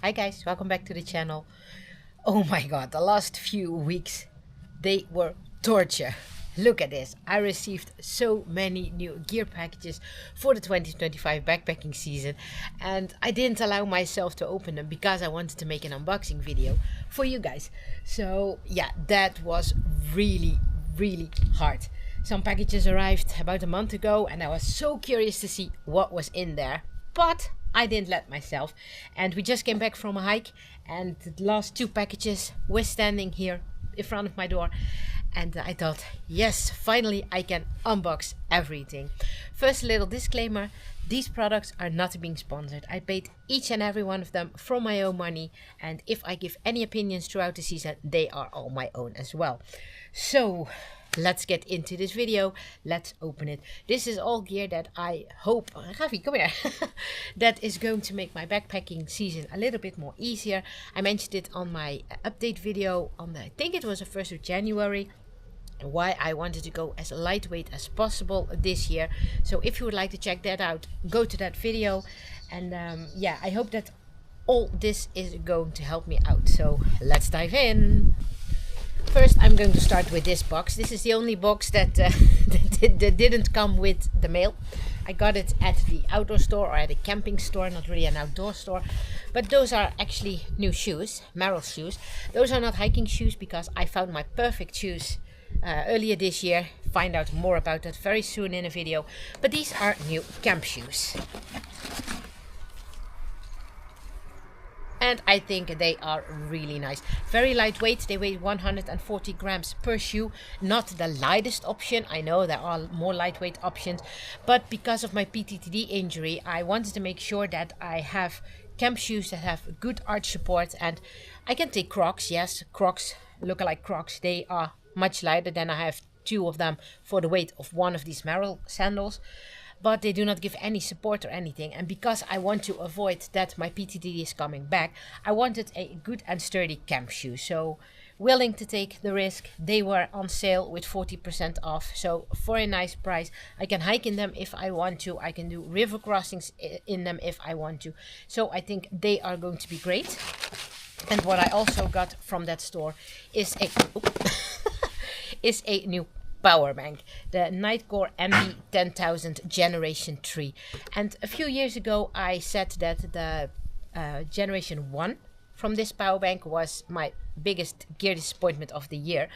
Hi guys, welcome back to the channel. Oh my god, the last few weeks, they were torture. Look at this, I received so many new gear packages for the 2025 backpacking season, and I didn't allow myself to open them because I wanted to make an unboxing video for you guys. So yeah, that was really hard. Some packages arrived about a month ago and I was so curious to see what was in there, but I didn't let myself. And we just came back from a hike and the last two packages were standing here in front of my door, and I thought, yes, finally I can unbox everything. First, a little disclaimer: these products are not being sponsored. I paid each and every one of them from my own money, and if I give any opinions throughout the season, they are all my own as well. So let's get into this video. Let's open it. This is all gear that I hope, Ravi, come here, that is going to make my backpacking season a little bit more easier. I mentioned it on my update video on I think it was the 1st of January, why I wanted to go as lightweight as possible this year. So if you would like to check that out, go to that video. And yeah, I hope that all this is going to help me out. So let's dive in. First, I'm going to start with this box. This is the only box that, that didn't come with the mail. I got it at the outdoor store or at a camping store, not really an outdoor store. But those are actually new shoes, Merrell's shoes. Those are not hiking shoes because I found my perfect shoes earlier this year. Find out more about that very soon in a video. But these are new camp shoes. And I think they are really nice. Very lightweight. They weigh 140 grams per shoe. Not the lightest option. I know there are more lightweight options. But because of my PTTD injury, I wanted to make sure that I have camp shoes that have good arch support. And I can take Crocs. Yes, Crocs, look-alike Crocs. They are much lighter than I have two of them for the weight of one of these Merrell sandals. But they do not give any support or anything. And because I want to avoid that my PTD is coming back, I wanted a good and sturdy camp shoe. So willing to take the risk. They were on sale with 40% off. So for a nice price, I can hike in them if I want to. I can do river crossings in them if I want to. So I think they are going to be great. And what I also got from that store is a is a new power bank, the Nightcore MB 10,000 Generation 3. And a few years ago I said that the Generation 1 from this power bank was my biggest gear disappointment of the year,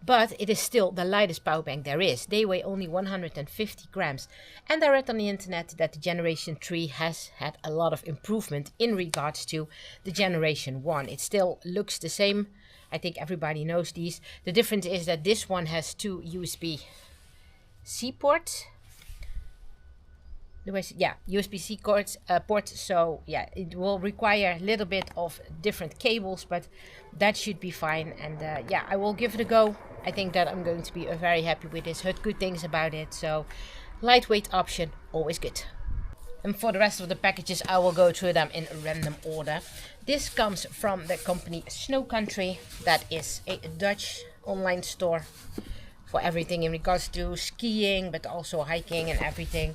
but it is still the lightest power bank there is. They weigh only 150 grams, and I read on the internet that the Generation 3 has had a lot of improvement in regards to the Generation 1. It still looks the same. I think everybody knows these. The difference is that this one has two USB-C ports. Yeah, USB-C ports. So yeah, it will require a little bit of different cables, but that should be fine. And yeah, I will give it a go. I think that I'm going to be very happy with this. Heard good things about it. So lightweight option, always good. And for the rest of the packages, I will go through them in random order. This comes from the company Snow Country. That is a Dutch online store for everything in regards to skiing, but also hiking and everything.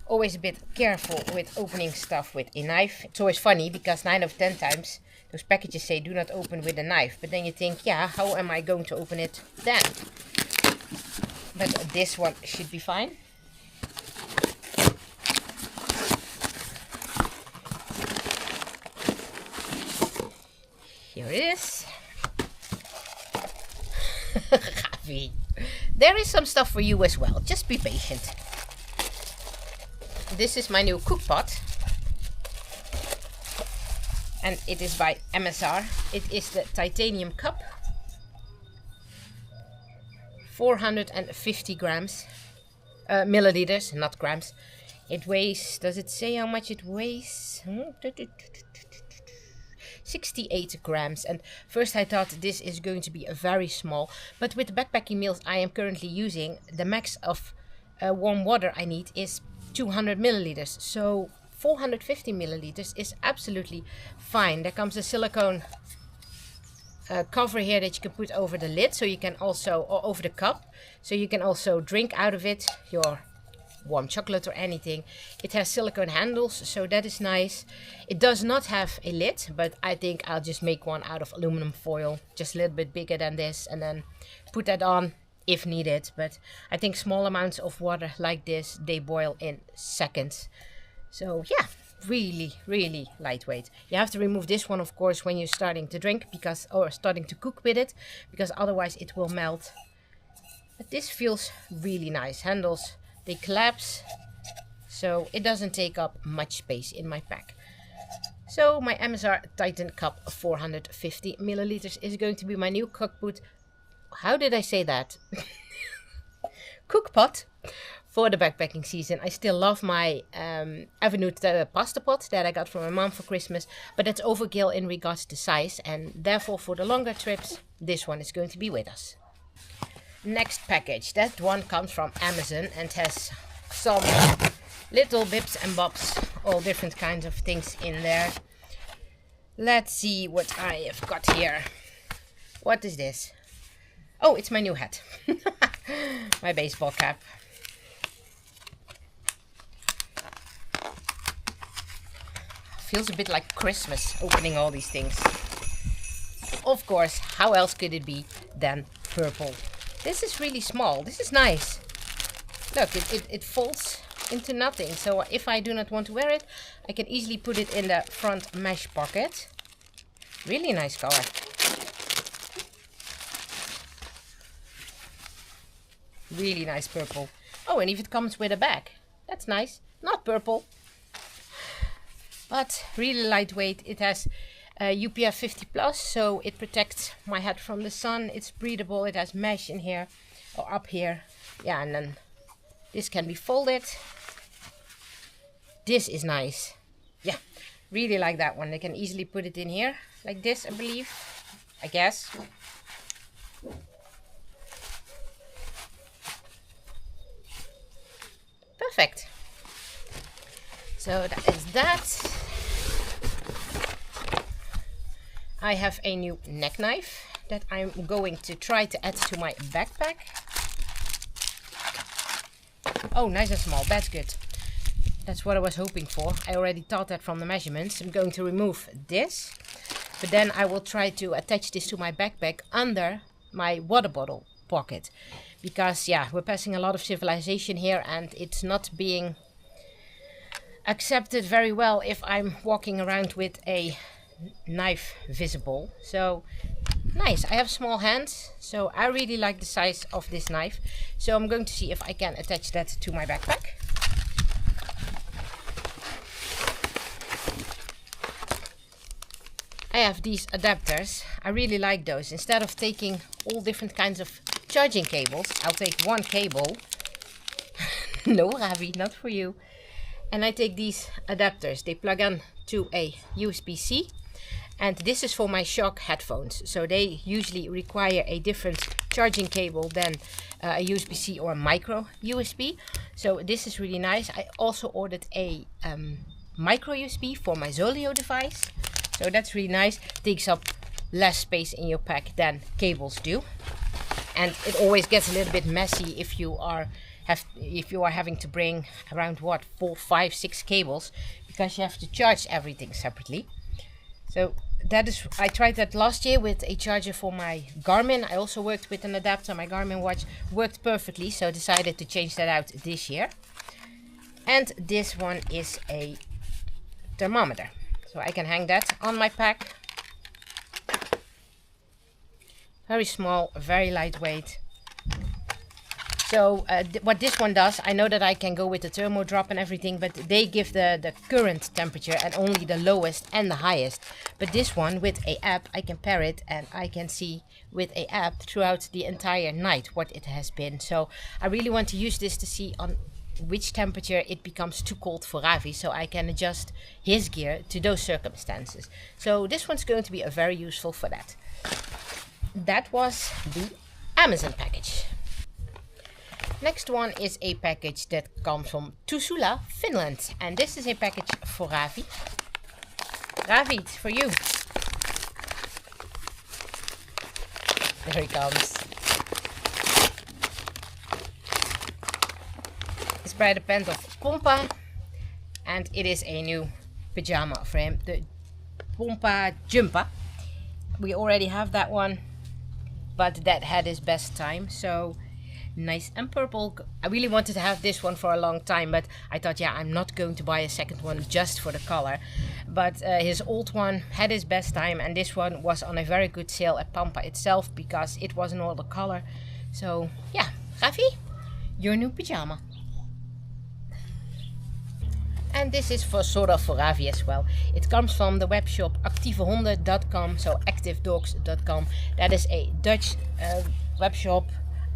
Always a bit careful with opening stuff with a knife. It's always funny because 9 out of 10 times those packages say do not open with a knife. But then you think, yeah, how am I going to open it then? But this one should be fine. Here it is. Ravi. There is some stuff for you as well. Just be patient. This is my new cook pot. And it is by MSR. It is the titanium cup. 450 grams. Milliliters, not grams. It weighs, does it say how much it weighs? 68 grams. And first I thought this is going to be a very small, but with the backpacking meals I am currently using, the max of warm water I need is 200 milliliters. So 450 milliliters is absolutely fine. There comes a silicone cover here that you can put over the lid, so you can also, or over the cup, so you can also drink out of it your warm chocolate or anything. It has silicone handles, so that is nice. It does not have a lid, but I think I'll just make one out of aluminum foil, just a little bit bigger than this, and then put that on if needed. But I think small amounts of water like this, they boil in seconds. So yeah, really, really lightweight. You have to remove this one, of course, when you're starting to drink, because, or starting to cook with it, because otherwise it will melt. But this feels really nice. Handles, they collapse, so it doesn't take up much space in my pack. So my MSR Titan Cup 450 milliliters is going to be my new cookpot. How did I say that? Cookpot for the backpacking season. I still love my Avenue pasta pot that I got from my mom for Christmas, but that's overkill in regards to size, and therefore for the longer trips, this one is going to be with us. Next package, that one comes from Amazon and has some little bips and bobs, all different kinds of things in there. Let's see what I have got here. What is this? Oh, it's my new hat. My baseball cap. Feels a bit like Christmas opening all these things. Of course, how else could it be than purple? This is really small. This is nice. Look, it folds into nothing. So if I do not want to wear it, I can easily put it in the front mesh pocket. Really nice color. Really nice purple. Oh, and if it comes with a bag, that's nice. Not purple, but really lightweight. It has UPF 50 plus, so it protects my hat from the sun. It's breathable. It has mesh in here or up here. Yeah, and then this can be folded. This is nice. Yeah, really like that one. I can easily put it in here like this, I believe. I guess. Perfect. So that is that. I have a new neck knife that I'm going to try to add to my backpack. Oh, nice and small. That's good. That's what I was hoping for. I already thought that from the measurements. I'm going to remove this, but then I will try to attach this to my backpack under my water bottle pocket, because yeah, we're passing a lot of civilization here and it's not being accepted very well if I'm walking around with a knife visible. So nice. I have small hands, so I really like the size of this knife, so I'm going to see if I can attach that to my backpack. I have these adapters. I really like those. Instead of taking all different kinds of charging cables, I'll take one cable. No, Ravi, not for you. And I take these adapters. They plug in to a USB-C, and this is for my Shock headphones. So they usually require a different charging cable than a USB-C or a micro USB. So this is really nice. I also ordered a micro USB for my Zoleo device. So that's really nice. Takes up less space in your pack than cables do. And it always gets a little bit messy if you are having to bring around 4, 5, 6 cables, because you have to charge everything separately. So that is, I tried that last year with a charger for my Garmin. I also worked with an adapter. My Garmin watch worked perfectly, so decided to change that out this year. And this one is a thermometer, so I can hang that on my pack. Very small, very lightweight. So what this one does, I know that I can go with the thermo drop and everything, but they give the current temperature and only the lowest and the highest. But this one, with a app, I can pair it and I can see with a app throughout the entire night what it has been. So I really want to use this to see on which temperature it becomes too cold for Ravi, so I can adjust his gear to those circumstances. So this one's going to be very useful for that. That was the Amazon package. Next one is a package that comes from Tuusula, Finland. And this is a package for Ravi. Ravi, it's for you. There he comes. It's by the pen of Pompa, and it is a new pajama frame, the Pompa Jumpa. We already have that one, but that had its best time, so nice and purple. I really wanted to have this one for a long time, but I thought, yeah, I'm not going to buy a second one just for the color. But his old one had his best time, and this one was on a very good sale at Pampa itself because it was an older color. So yeah, Ravi, your new pajama. And this is for sort of for Ravi as well. It comes from the web shop actievehonden.com, so activedogs.com. That is a Dutch web shop,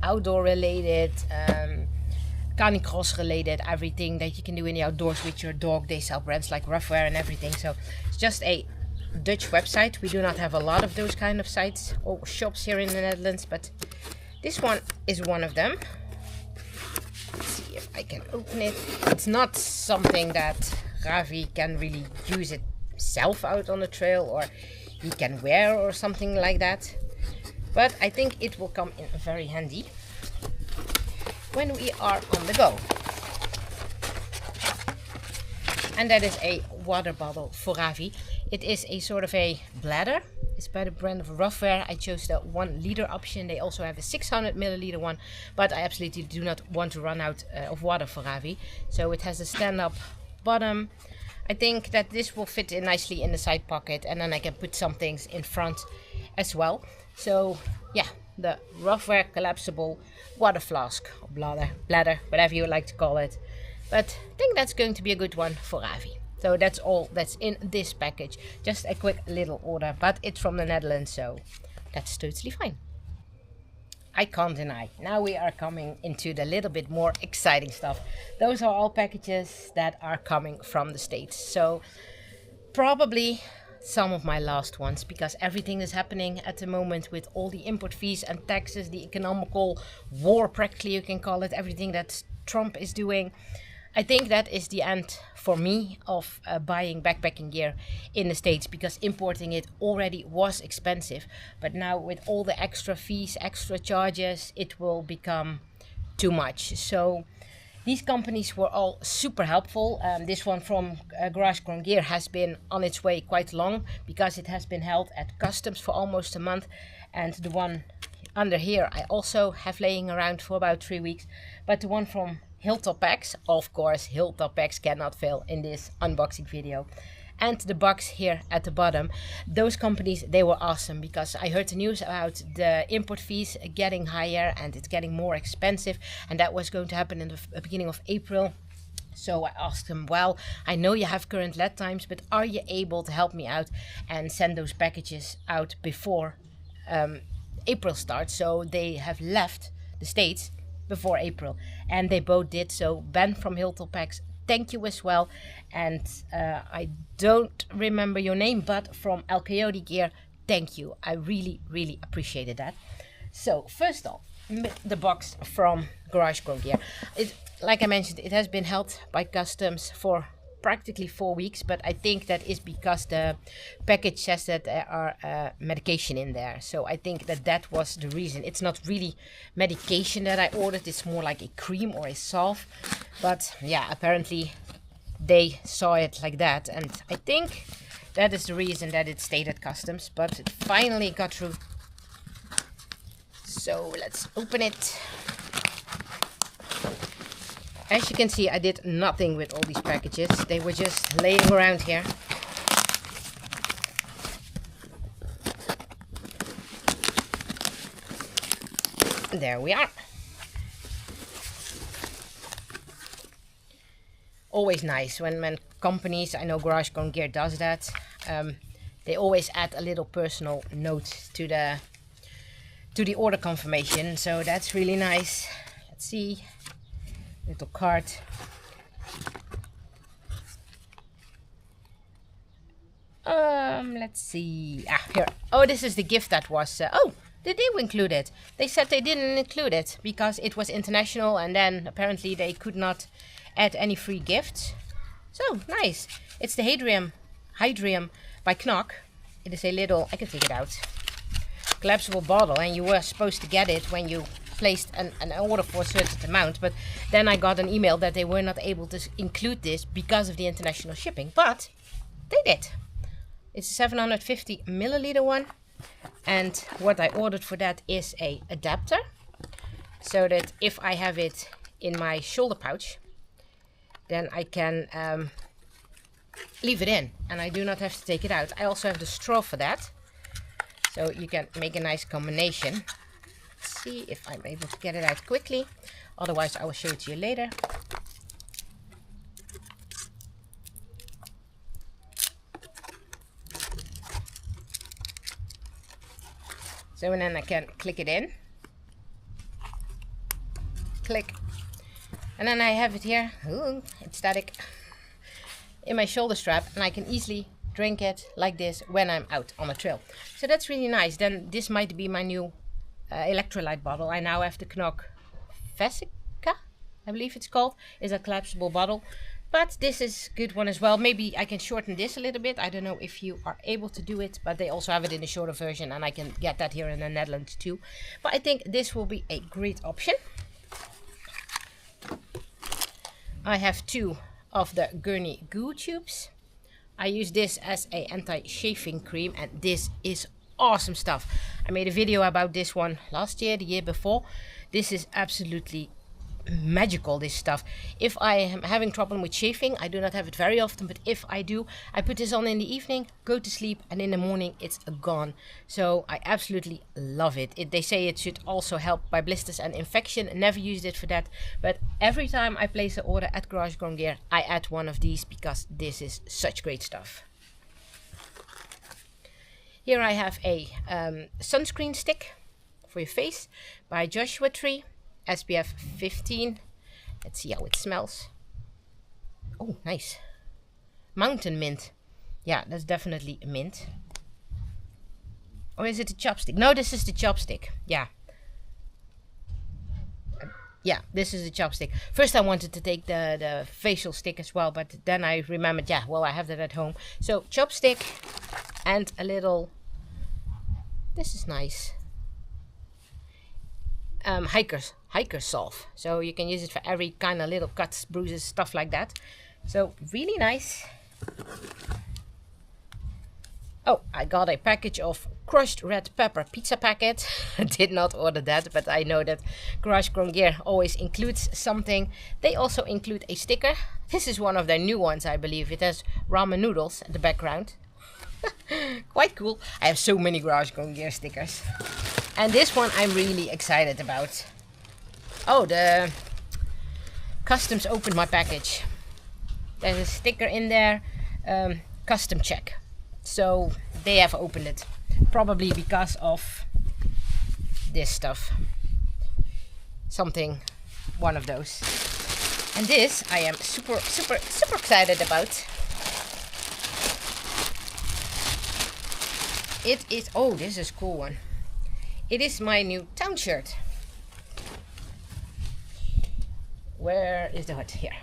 outdoor related, canicross related, everything that you can do in the outdoors with your dog. They sell brands like Roughwear and everything. So it's just a Dutch website. We do not have a lot of those kind of sites or shops here in the Netherlands, but this one is one of them. Let's see if I can open it. It's not something that Ravi can really use itself out on the trail, or he can wear or something like that. But I think it will come in very handy when we are on the go. And that is a water bottle for Ravi. It is a sort of a bladder. It's by the brand of Roughwear. I chose the 1 liter option. They also have a 600 milliliter one, but I absolutely do not want to run out of water for Ravi. So it has a stand-up bottom. I think that this will fit in nicely in the side pocket, and then I can put some things in front as well. So yeah, the Roughwear collapsible water flask or bladder, whatever you would like to call it. But I think that's going to be a good one for Ravi. So that's all that's in this package. Just a quick little order, but it's from the Netherlands, so that's totally fine. I can't deny. Now we are coming into the little bit more exciting stuff. Those are all packages that are coming from the States. So probably some of my last ones, because everything is happening at the moment with all the import fees and taxes, the economical war practically you can call it, everything that Trump is doing. I think that is the end for me of buying backpacking gear in the States, because importing it already was expensive. But now with all the extra fees, extra charges, it will become too much. So these companies were all super helpful. This one from Garage Grown Gear has been on its way quite long, because it has been held at customs for almost a month. And the one under here I also have laying around for about 3 weeks. But the one from Hilltop Packs, of course, Hilltop Packs cannot fail in this unboxing video. And the box here at the bottom, those companies, they were awesome, because I heard the news about the import fees getting higher and it's getting more expensive, and that was going to happen in the beginning of April. So I asked them, well, I know you have current lead times, but are you able to help me out and send those packages out before April starts? So they have left the States before April, and they both did. So Ben from Hilltop Packs, thank you as well. And I don't remember your name, but from Coyote Gear, thank you. I really, really appreciated that. So first off, the box from Garage Grown Gear. Like I mentioned, it has been held by customs for practically 4 weeks, but I think that is because the package says that there are medication in there. So I think that that was the reason. It's not really medication that I ordered, it's more like a cream or a salve. But yeah, apparently they saw it like that, and I think that is the reason that it stayed at customs, but it finally got through. So let's open it. As you can see, I did nothing with all these packages. They were just laying around here. There we are. Always nice when companies, I know Garage Grown Gear does that, they always add a little personal note to the order confirmation. So that's really nice. Let's see. Little card. Let's see. Here. Oh, this is the gift that was. Oh, they did include it. They said they didn't include it because it was international, and then apparently they could not add any free gifts. So nice. It's the Hydrium by Knock. It is a little. I can take it out. Collapsible bottle, and you were supposed to get it when you placed an order for a certain amount, but then I got an email that they were not able to include this because of the international shipping, but they did. It's a 750 milliliter one, and what I ordered for that is a adapter, so that if I have it in my shoulder pouch, then I can leave it in and I do not have to take it out. I also have the straw for that, so you can make a nice combination. Let's see if I'm able to get it out quickly, otherwise I will show it to you later. So, and then I can click it in, click, and then I have it here. Ooh, it's static, in my shoulder strap, and I can easily drink it like this when I'm out on a trail. So that's really nice. Then this might be my new electrolyte bottle. I now have the Knock Vesica, I believe it's called. It's a collapsible bottle, but this is a good one as well. Maybe I can shorten this a little bit. I don't know if you are able to do it, but they also have it in a shorter version, and I can get that here in the Netherlands too. But I think this will be a great option. I have 2 of the Gurney Goo tubes. I use this as a anti-chafing cream, and this is awesome stuff. I made a video about this one last year, the year before. This is absolutely magical, this stuff. If I am having problem with chafing, I do not have it very often, but if I do, I put this on in the evening, go to sleep, and in the morning it's gone. So I absolutely love it. They say it should also help by blisters and infection. Never used it for that, but every time I place an order at Garage Grown Gear, I add one of these because this is such great stuff. Here I have a sunscreen stick for your face by Joshua Tree, SPF 15. Let's see how it smells. Oh, nice. Mountain mint. Yeah, that's definitely a mint. Or is it a chopstick? No, this is the chopstick. Yeah. Yeah, this is the chopstick. First I wanted to take the facial stick as well, but then I remembered, yeah, well, I have that at home. So chopstick and a little, this is nice, hiker salve. So you can use it for every kind of little cuts, bruises, stuff like that. So really nice. Oh, I got a package of crushed red pepper pizza packet. I did not order that, but I know that Garage Grown Gear always includes something. They also include a sticker. This is one of their new ones, I believe. It has ramen noodles at the background. Quite cool. I have so many Garage Grown Gear stickers. And this one I'm really excited about. Oh, the customs opened my package. There's a sticker in there, custom check. So they have opened it, probably because of this stuff. Something, one of those. And this I am super excited about. It is, oh, this is a cool one. It is my new town shirt. Where is the hood? Here.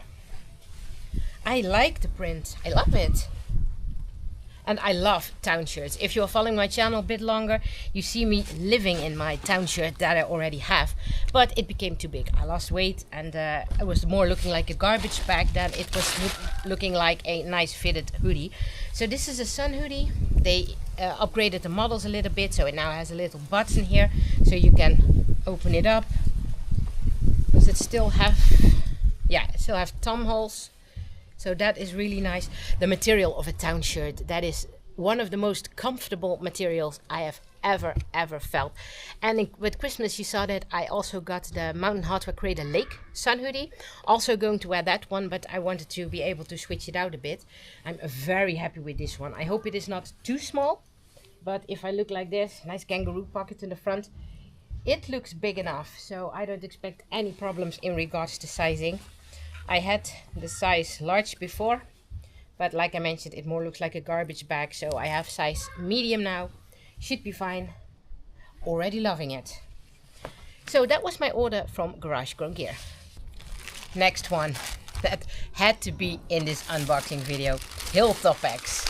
I like the print. I love it. And I love town shirts. If you're following my channel a bit longer, you see me living in my town shirt that I already have. But it became too big. I lost weight, and it was more looking like a garbage bag than it was looking like a nice fitted hoodie. So this is a sun hoodie. They upgraded the models a little bit, so it now has a little button here, so you can open it up. Does it still have, yeah, it still have thumb holes. So that is really nice. The material of a town shirt, that is one of the most comfortable materials I have ever felt. And with Christmas you saw that I also got the Mountain Hardware Crater Lake sun hoodie. Also going to wear that one, but I wanted to be able to switch it out a bit. I'm very happy with this one. I hope it is not too small, but if I look like this, nice kangaroo pocket in the front, it looks big enough. So I don't expect any problems in regards to sizing. I had the size large before, but like I mentioned, it more looks like a garbage bag, so I have size medium now. Should be fine. Already loving it. So that was my order from Garage Grown Gear. Next one that had to be in this unboxing video, Hilltop Packs.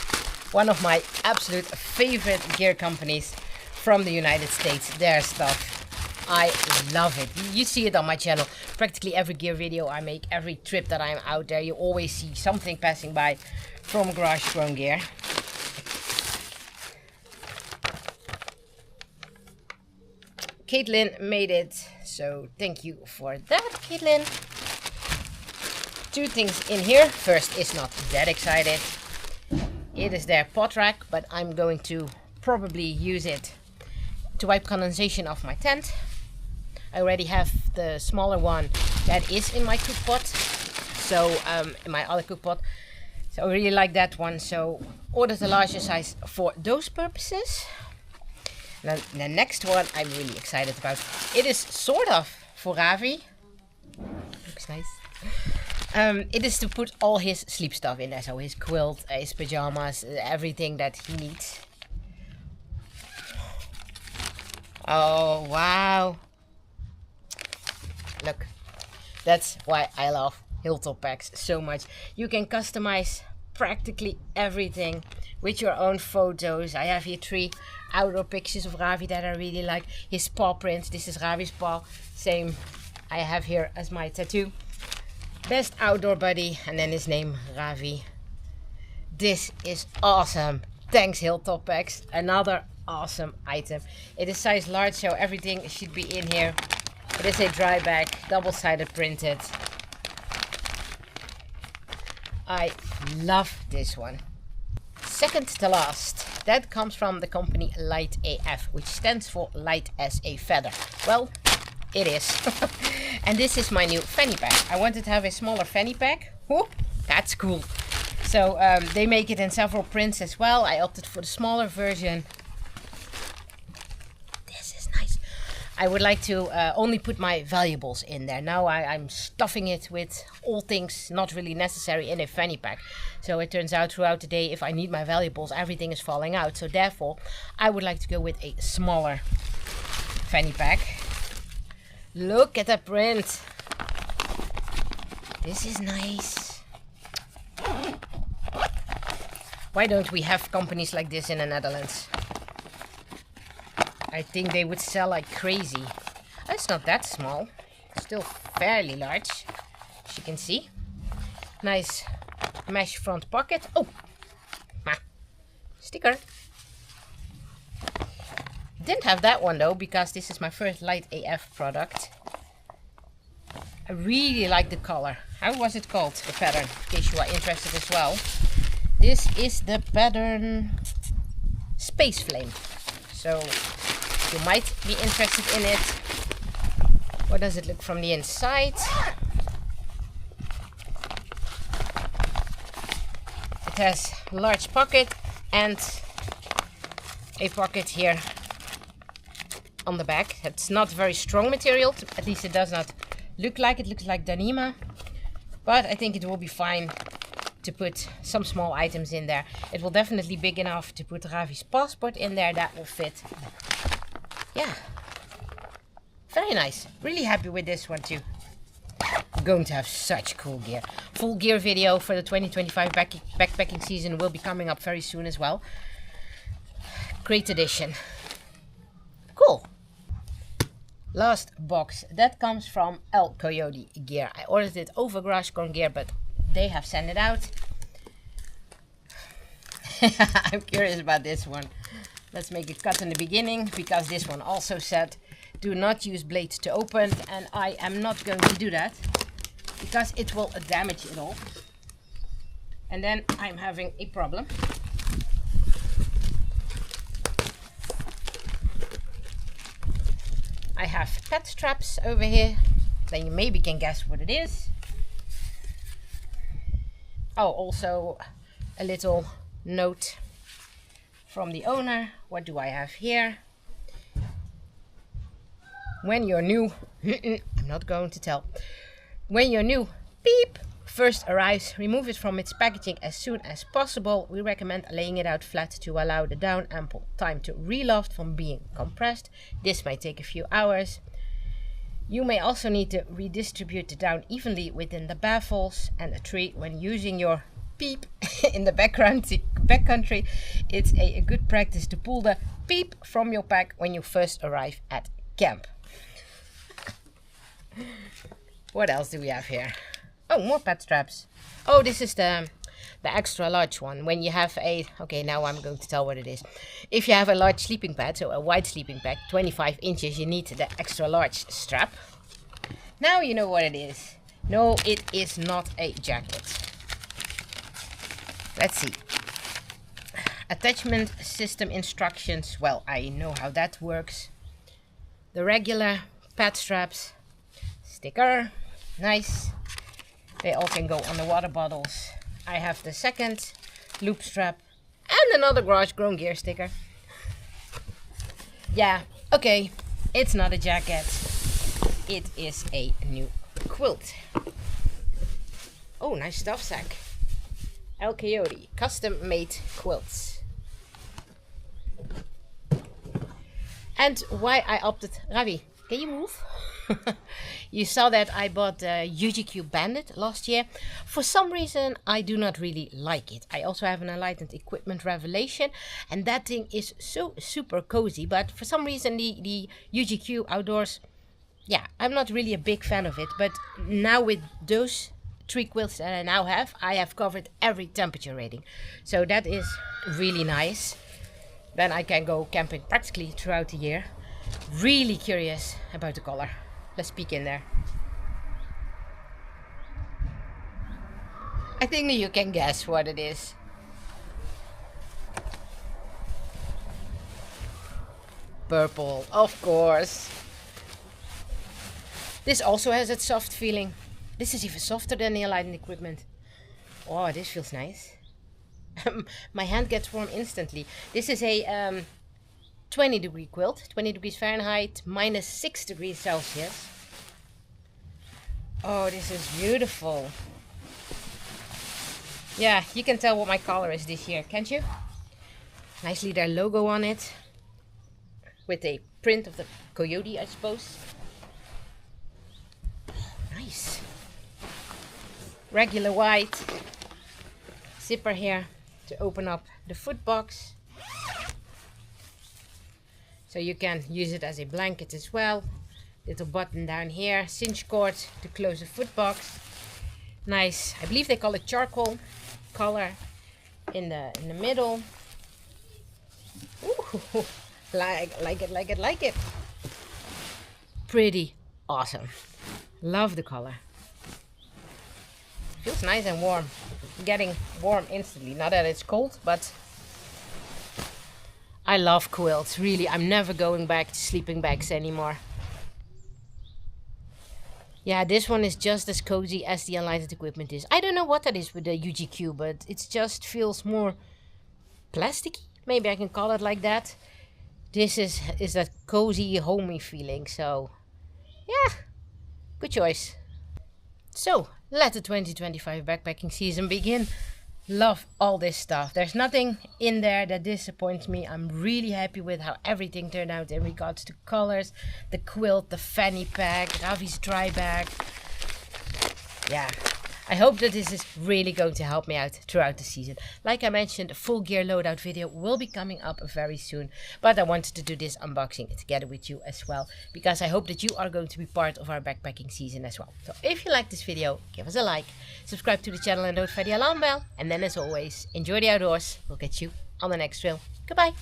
One of my absolute favorite gear companies from the United States. Their stuff I love it. You see it on my channel. Practically every gear video I make, every trip that I'm out there, you always see something passing by from Garage Grown Gear. Caitlin made it, so thank you for that, Caitlin. Two things in here. First is not that excited. It is their pot rack, but I'm going to probably use it to wipe condensation off my tent. I already have the smaller one that is in my cook pot, so in my other cook pot. So I really like that one, so ordered the larger size for those purposes. Then the next one I'm really excited about. It is sort of for Ravi. Looks nice. It is to put all his sleep stuff in there, so his quilt, his pajamas, everything that he needs. Oh wow! Look, that's why I love Hilltop Packs so much. You can customize practically everything with your own photos. I have here 3 outdoor pictures of Ravi that I really like. His paw prints. This is Ravi's paw. Same I have here as my tattoo. Best outdoor buddy, and then his name, Ravi. This is awesome. Thanks, Hilltop Packs. Another awesome item. It is size large, so everything should be in here. It is a dry bag, double-sided printed. I love this one. Second to last, that comes from the company Light AF, which stands for light as a feather. Well, it is. And this is my new fanny pack. I wanted to have a smaller fanny pack. Whoop, that's cool. So they make it in several prints as well. I opted for the smaller version. This is nice. I would like to only put my valuables in there. Now I'm stuffing it with all things not really necessary in a fanny pack. So it turns out throughout the day, if I need my valuables, everything is falling out. So therefore, I would like to go with a smaller fanny pack. Look at the print. This is nice. Why don't we have companies like this in the Netherlands? I think they would sell like crazy. It's not that small. Still fairly large, as you can see. Nice mesh front pocket. Oh, sticker. Didn't have that one though, because this is my first Light AF product. I really like the color. How was it called? The pattern, in case you are interested as well. This is the pattern Space Flame. So you might be interested in it. What does it look from the inside? It has a large pocket and a pocket here on the back. It's not very strong material, at least it does not look like it. Looks like Danima, but I think it will be fine to put some small items in there. It will definitely be big enough to put Ravi's passport in there. That will fit. Yeah, very nice. Really happy with this one too. I'm going to have such cool gear. Full gear video for the 2025 backpacking season will be coming up very soon as well. Great addition. Cool. Last box, that comes from Coyote Gear. I ordered it over Garage Grown Gear, but they have sent it out. I'm curious about this one. Let's make a cut in the beginning, because this one also said do not use blades to open, and I am not going to do that because it will damage it all, and then I'm having a problem. I have pet straps over here, then you maybe can guess what it is. Oh, also a little note from the owner. What do I have here? When you're new, I'm not going to tell. When your new beep first arrives, remove it from its packaging as soon as possible. We recommend laying it out flat to allow the down ample time to reloft from being compressed. This may take a few hours. You may also need to redistribute the down evenly within the baffles and the tree when using your beep in the backcountry. It's a good practice to pull the beep from your pack when you first arrive at camp. What else do we have here? Oh, more pad straps. Oh, this is the extra large one. When you have a, okay, now I'm going to tell what it is. If you have a large sleeping pad, so a wide sleeping pad, 25 inches, you need the extra large strap. Now you know what it is. No, it is not a jacket. Let's see. Attachment system instructions. Well, I know how that works. The regular pad straps. Sticker. Nice. They all can go on the water bottles. I have the second loop strap. And another Garage Grown Gear sticker. Yeah, okay. It's not a jacket. It is a new quilt. Oh, nice stuff sack. Coyote, custom made quilts. And why I opted, Ravi, can you move? You saw that I bought the UGQ Bandit last year. For some reason, I do not really like it. I also have an Enlightened Equipment Revelation, and that thing is so super cozy. But for some reason, the UGQ Outdoors, yeah, I'm not really a big fan of it. But now with those 3 quilts that I now have, I have covered every temperature rating. So that is really nice. Then I can go camping practically throughout the year. Really curious about the color. Let's peek in there. I think you can guess what it is. Purple, of course. This also has that soft feeling. This is even softer than the Enlightened Equipment. Oh, this feels nice. My hand gets warm instantly. This is a 20 degree quilt, 20 degrees Fahrenheit, minus 6 degrees Celsius. Oh, this is beautiful. Yeah, you can tell what my color is this year, can't you? Nicely their logo on it. With a print of the Coyote, I suppose. Nice. Regular white. Zipper here to open up the foot box. So you can use it as a blanket as well. Little button down here. Cinch cord to close the foot box. Nice. I believe they call it charcoal color in the middle. Ooh, like it. Pretty awesome. Love the color. Feels nice and warm. Getting warm instantly. Not that it's cold, but I love quilts. Really, I'm never going back to sleeping bags anymore. Yeah, this one is just as cozy as the Enlightened Equipment is. I don't know what that is with the UGQ, but it just feels more plasticky. Maybe I can call it like that. This is that cozy, homey feeling. So, yeah, good choice. So, let the 2025 backpacking season begin. Love all this stuff. There's nothing in there that disappoints me. I'm really happy with how everything turned out in regards to colors, the quilt, the fanny pack, Ravi's dry bag. Yeah, I hope that this is really going to help me out throughout the season. Like I mentioned, a full gear loadout video will be coming up very soon. But I wanted to do this unboxing together with you as well, because I hope that you are going to be part of our backpacking season as well. So if you like this video, give us a like, subscribe to the channel and notify the alarm bell. And then as always, enjoy the outdoors. We'll catch you on the next trail. Goodbye.